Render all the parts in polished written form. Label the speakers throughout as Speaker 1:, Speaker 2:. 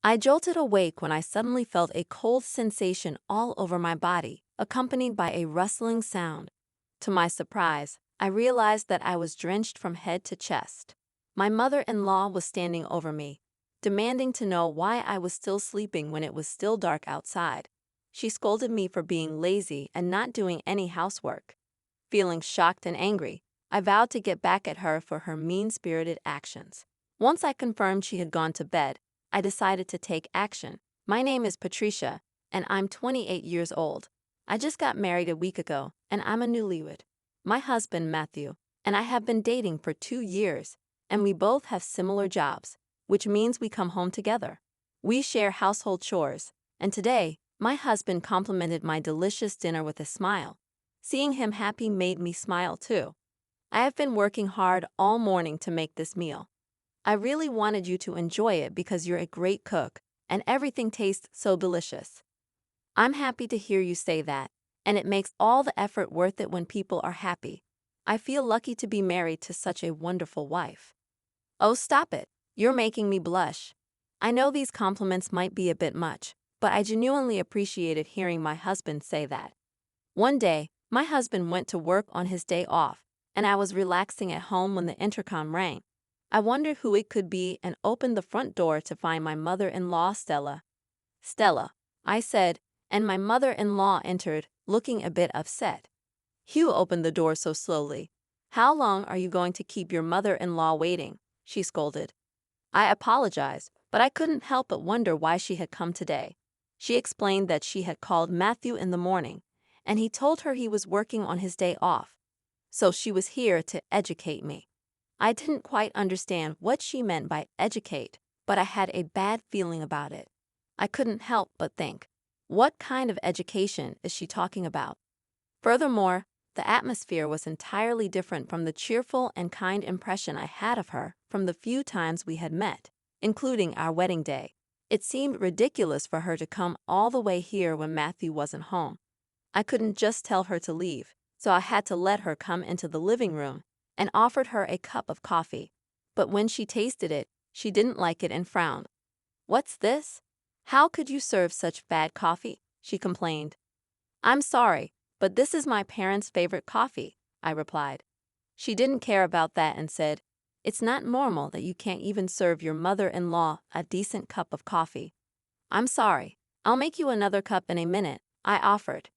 Speaker 1: I jolted awake when I suddenly felt a cold sensation all over my body, accompanied by a rustling sound. To my surprise, I realized that I was drenched from head to chest. My mother-in-law was standing over me, demanding to know why I was still sleeping when it was still dark outside. She scolded me for being lazy and not doing any housework. Feeling shocked and angry, I vowed to get back at her for her mean-spirited actions. Once I confirmed she had gone to bed, I decided to take action. My name is Patricia, and I'm 28 years old. I just got married a week ago, and I'm a newlywed. My husband, Matthew, and I have been dating for 2 years, and we both have similar jobs, which means we come home together. We share household chores, and today, my husband complimented my delicious dinner with a smile. Seeing him happy made me smile too. I have been working hard all morning to make this meal. I really wanted you to enjoy it because you're a great cook, and everything tastes so delicious. I'm happy to hear you say that, and it makes all the effort worth it when people are happy. I feel lucky to be married to such a wonderful wife. Oh, stop it. You're making me blush. I know these compliments might be a bit much, but I genuinely appreciated hearing my husband say that. One day, my husband went to work on his day off, and I was relaxing at home when the intercom rang. I wondered who it could be and opened the front door to find my mother-in-law, Stella. Stella, I said, and my mother-in-law entered, looking a bit upset. Hugh opened the door so slowly. How long are you going to keep your mother-in-law waiting? She scolded. I apologized, but I couldn't help but wonder why she had come today. She explained that she had called Matthew in the morning, and he told her he was working on his day off. So she was here to educate me. I didn't quite understand what she meant by educate, but I had a bad feeling about it. I couldn't help but think, what kind of education is she talking about? Furthermore, the atmosphere was entirely different from the cheerful and kind impression I had of her from the few times we had met, including our wedding day. It seemed ridiculous for her to come all the way here when Matthew wasn't home. I couldn't just tell her to leave, so I had to let her come into the living room and offered her a cup of coffee. But when she tasted it, she didn't like it and frowned. What's this? How could you serve such bad coffee? She complained. I'm sorry, but this is my parents' favorite coffee, I replied. She didn't care about that and said, it's not normal that you can't even serve your mother-in-law a decent cup of coffee. I'm sorry, I'll make you another cup in a minute, I offered.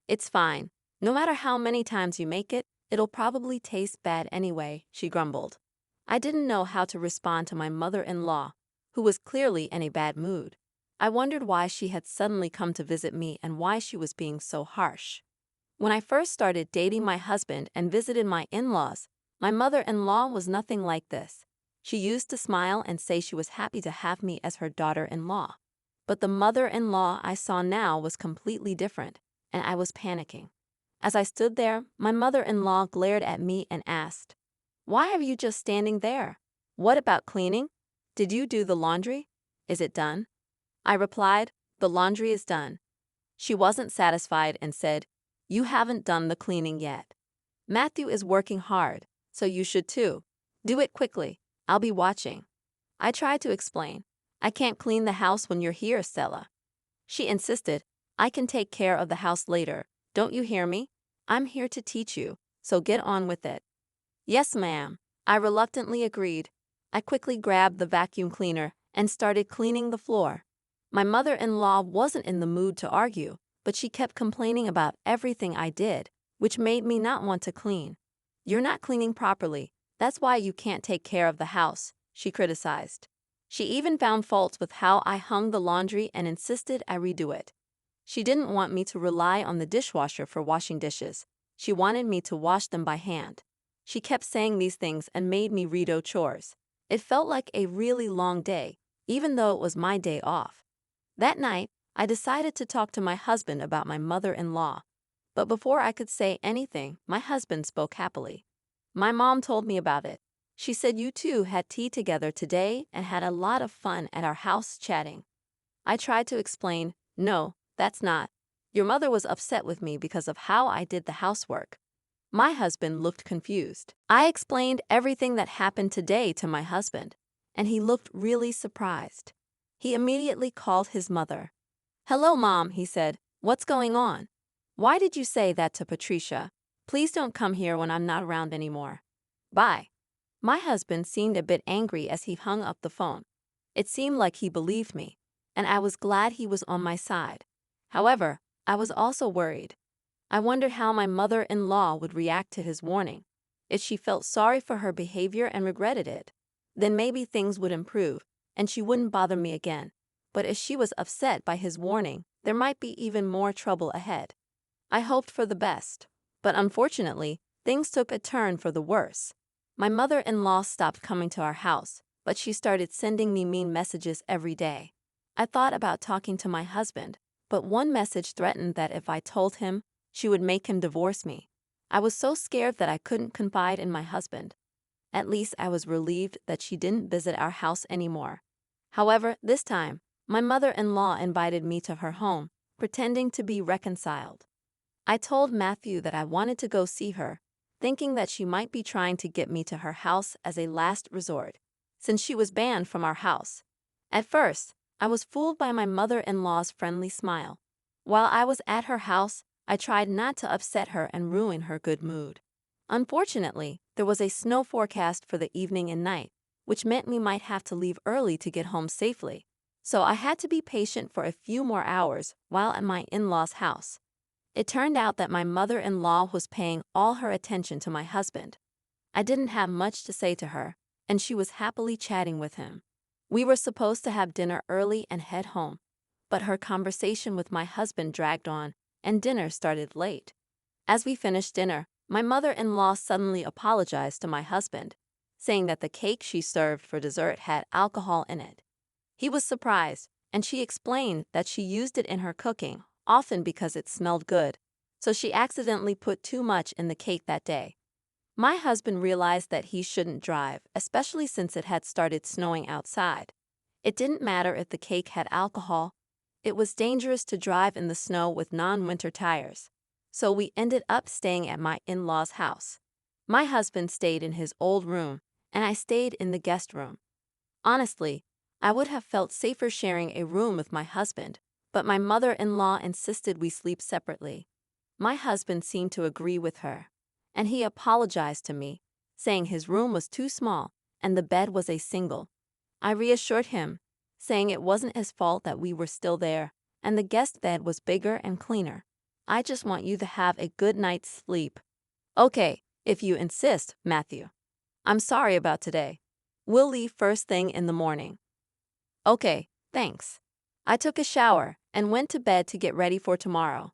Speaker 1: It's fine. No matter how many times you make it, it'll probably taste bad anyway, she grumbled. I didn't know how to respond to my mother-in-law, who was clearly in a bad mood. I wondered why she had suddenly come to visit me and why she was being so harsh. When I first started dating my husband and visited my in-laws, my mother-in-law was nothing like this. She used to smile and say she was happy to have me as her daughter-in-law. But the mother-in-law I saw now was completely different, and I was panicking. As I stood there, my mother-in-law glared at me and asked, why are you just standing there? What about cleaning? Did you do the laundry? Is it done? I replied, the laundry is done. She wasn't satisfied and said, you haven't done the cleaning yet. Matthew is working hard, so you should too. Do it quickly. I'll be watching. I tried to explain. I can't clean the house when you're here, Stella. She insisted, I can take care of the house later. Don't you hear me? I'm here to teach you, so get on with it. Yes, ma'am. I reluctantly agreed. I quickly grabbed the vacuum cleaner and started cleaning the floor. My mother-in-law wasn't in the mood to argue, but she kept complaining about everything I did, which made me not want to clean. You're not cleaning properly. That's why you can't take care of the house, she criticized. She even found fault with how I hung the laundry and insisted I redo it. She didn't want me to rely on the dishwasher for washing dishes. She wanted me to wash them by hand. She kept saying these things and made me redo chores. It felt like a really long day, even though it was my day off. That night, I decided to talk to my husband about my mother-in-law. But before I could say anything, my husband spoke happily. My mom told me about it. She said you two had tea together today and had a lot of fun at our house chatting. I tried to explain, no, that's not. Your mother was upset with me because of how I did the housework. My husband looked confused. I explained everything that happened today to my husband, and he looked really surprised. He immediately called his mother. "Hello, Mom," he said. "What's going on? Why did you say that to Patricia? Please don't come here when I'm not around anymore. Bye." My husband seemed a bit angry as he hung up the phone. It seemed like he believed me, and I was glad he was on my side. However, I was also worried. I wondered how my mother-in-law would react to his warning. If she felt sorry for her behavior and regretted it, then maybe things would improve, and she wouldn't bother me again. But if she was upset by his warning, there might be even more trouble ahead. I hoped for the best, but unfortunately, things took a turn for the worse. My mother-in-law stopped coming to our house, but she started sending me mean messages every day. I thought about talking to my husband, but one message threatened that if I told him, she would make him divorce me. I was so scared that I couldn't confide in my husband. At least I was relieved that she didn't visit our house anymore. However, this time, my mother-in-law invited me to her home, pretending to be reconciled. I told Matthew that I wanted to go see her, thinking that she might be trying to get me to her house as a last resort, since she was banned from our house. At first, I was fooled by my mother-in-law's friendly smile. While I was at her house, I tried not to upset her and ruin her good mood. Unfortunately, there was a snow forecast for the evening and night, which meant we might have to leave early to get home safely. So I had to be patient for a few more hours while at my in-laws' house. It turned out that my mother-in-law was paying all her attention to my husband. I didn't have much to say to her, and she was happily chatting with him. We were supposed to have dinner early and head home, but her conversation with my husband dragged on, and dinner started late. As we finished dinner, my mother-in-law suddenly apologized to my husband, saying that the cake she served for dessert had alcohol in it. He was surprised, and she explained that she used it in her cooking, often because it smelled good, so she accidentally put too much in the cake that day. My husband realized that he shouldn't drive, especially since it had started snowing outside. It didn't matter if the cake had alcohol. It was dangerous to drive in the snow with non-winter tires. So we ended up staying at my in-laws' house. My husband stayed in his old room, and I stayed in the guest room. Honestly, I would have felt safer sharing a room with my husband, but my mother-in-law insisted we sleep separately. My husband seemed to agree with her, and he apologized to me, saying his room was too small and the bed was a single. I reassured him, saying it wasn't his fault that we were still there, and the guest bed was bigger and cleaner. I just want you to have a good night's sleep. Okay, if you insist, Matthew. I'm sorry about today. We'll leave first thing in the morning. Okay, thanks. I took a shower and went to bed to get ready for tomorrow.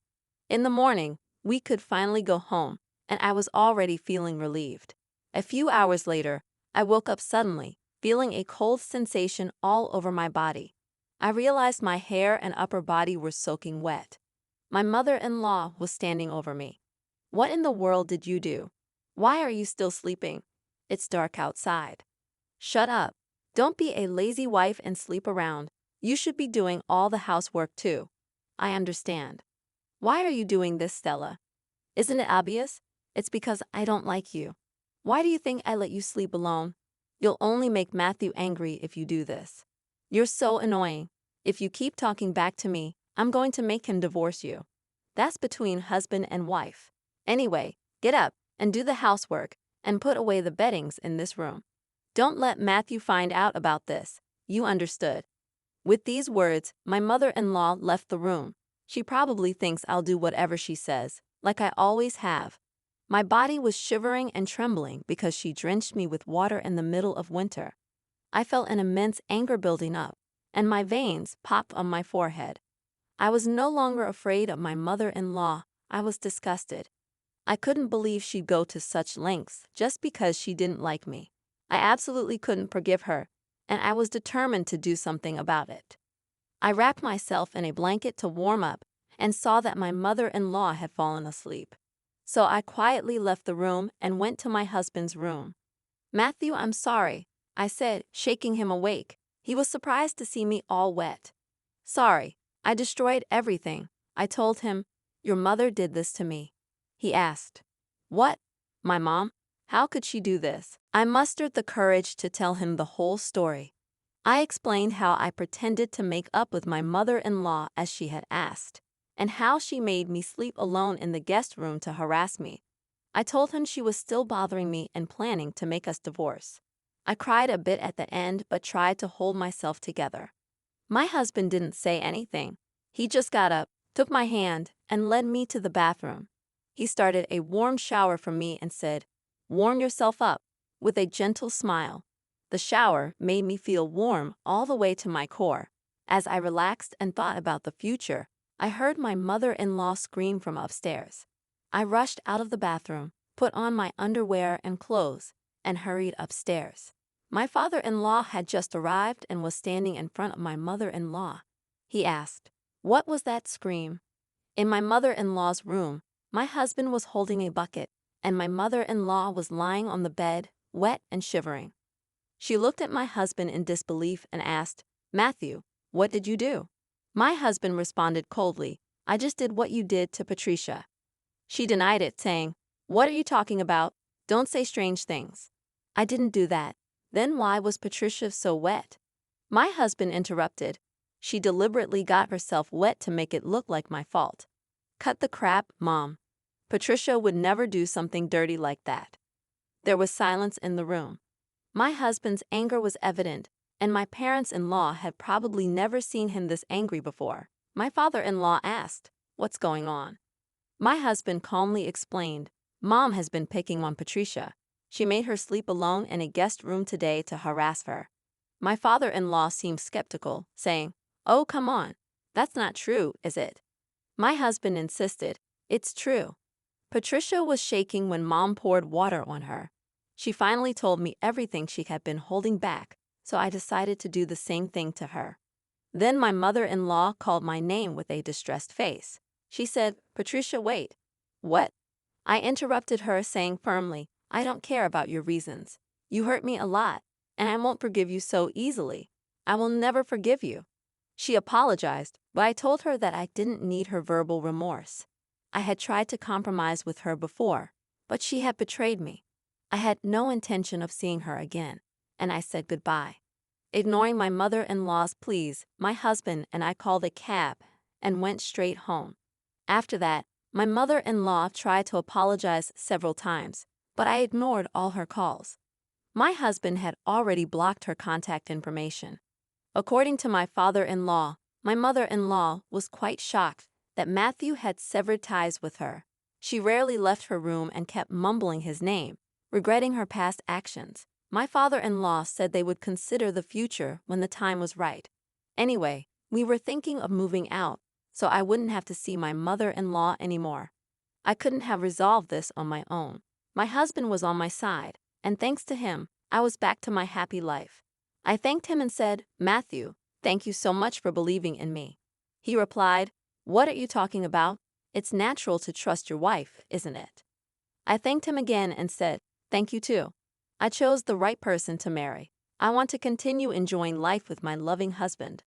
Speaker 1: In the morning, we could finally go home, and I was already feeling relieved. A few hours later, I woke up suddenly, feeling a cold sensation all over my body. I realized my hair and upper body were soaking wet. My mother-in-law was standing over me. "What in the world did you do? Why are you still sleeping? It's dark outside." "Shut up. Don't be a lazy wife and sleep around. You should be doing all the housework too." "I understand." "Why are you doing this, Stella? Isn't it obvious? It's because I don't like you. Why do you think I let you sleep alone? You'll only make Matthew angry if you do this. You're so annoying. If you keep talking back to me, I'm going to make him divorce you. That's between husband and wife. Anyway, get up and do the housework and put away the beddings in this room. Don't let Matthew find out about this. You understood?" With these words, my mother-in-law left the room. She probably thinks I'll do whatever she says, like I always have. My body was shivering and trembling because she drenched me with water in the middle of winter. I felt an immense anger building up, and my veins popped on my forehead. I was no longer afraid of my mother-in-law. I was disgusted. I couldn't believe she'd go to such lengths just because she didn't like me. I absolutely couldn't forgive her, and I was determined to do something about it. I wrapped myself in a blanket to warm up and saw that my mother-in-law had fallen asleep. So I quietly left the room and went to my husband's room. "Matthew, I'm sorry," I said, shaking him awake. He was surprised to see me all wet. "Sorry, I destroyed everything," I told him. "Your mother did this to me." He asked, "What? My mom? How could she do this?" I mustered the courage to tell him the whole story. I explained how I pretended to make up with my mother-in-law as she had asked, and how she made me sleep alone in the guest room to harass me. I told him she was still bothering me and planning to make us divorce. I cried a bit at the end but tried to hold myself together. My husband didn't say anything. He just got up, took my hand, and led me to the bathroom. He started a warm shower for me and said, "Warm yourself up," with a gentle smile. The shower made me feel warm all the way to my core. As I relaxed and thought about the future, I heard my mother-in-law scream from upstairs. I rushed out of the bathroom, put on my underwear and clothes, and hurried upstairs. My father-in-law had just arrived and was standing in front of my mother-in-law. He asked, "What was that scream?" In my mother-in-law's room, my husband was holding a bucket, and my mother-in-law was lying on the bed, wet and shivering. She looked at my husband in disbelief and asked, "Matthew, what did you do?" My husband responded coldly, "I just did what you did to Patricia." She denied it, saying, "What are you talking about? Don't say strange things." "I didn't do that." "Then why was Patricia so wet?" My husband interrupted, "She deliberately got herself wet to make it look like my fault." "Cut the crap, Mom. Patricia would never do something dirty like that." There was silence in the room. My husband's anger was evident, and my parents-in-law had probably never seen him this angry before. My father-in-law asked, "What's going on?" My husband calmly explained, "Mom has been picking on Patricia. She made her sleep alone in a guest room today to harass her." My father-in-law seemed skeptical, saying, "Oh, come on. That's not true, is it?" My husband insisted, "It's true. Patricia was shaking when Mom poured water on her. She finally told me everything she had been holding back, so I decided to do the same thing to her." Then my mother-in-law called my name with a distressed face. She said, "Patricia, wait." "What?" I interrupted her, saying firmly, "I don't care about your reasons. You hurt me a lot, and I won't forgive you so easily. I will never forgive you." She apologized, but I told her that I didn't need her verbal remorse. I had tried to compromise with her before, but she had betrayed me. I had no intention of seeing her again, and I said goodbye. Ignoring my mother-in-law's pleas, my husband and I called a cab and went straight home. After that, my mother-in-law tried to apologize several times, but I ignored all her calls. My husband had already blocked her contact information. According to my father-in-law, my mother-in-law was quite shocked that Matthew had severed ties with her. She rarely left her room and kept mumbling his name, regretting her past actions. My father-in-law said they would consider the future when the time was right. Anyway, we were thinking of moving out, so I wouldn't have to see my mother-in-law anymore. I couldn't have resolved this on my own. My husband was on my side, and thanks to him, I was back to my happy life. I thanked him and said, "Matthew, thank you so much for believing in me." He replied, "What are you talking about? It's natural to trust your wife, isn't it?" I thanked him again and said, "Thank you too. I chose the right person to marry. I want to continue enjoying life with my loving husband."